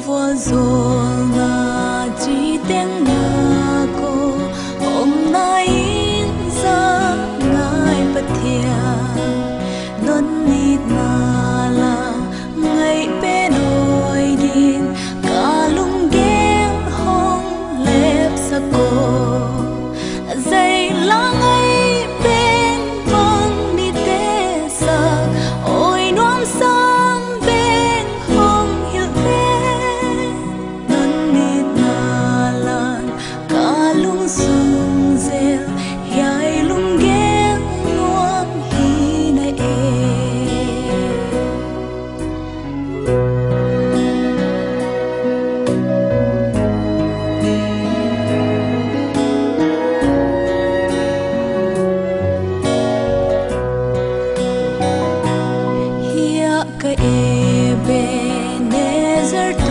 vua rồi ngà chỉ tiếng nhà cô hôm nay ra ngài bất thiện non nít ngà là ngày bên đôi điên cả lung gheng hong lép sa cô dây lá ngay bên vang đi tê sa ôi nuông sang bên hong hiểu bé non nít ngà lan cả lung sung rêu hiai lung gheng nuông hi này cái e bên desert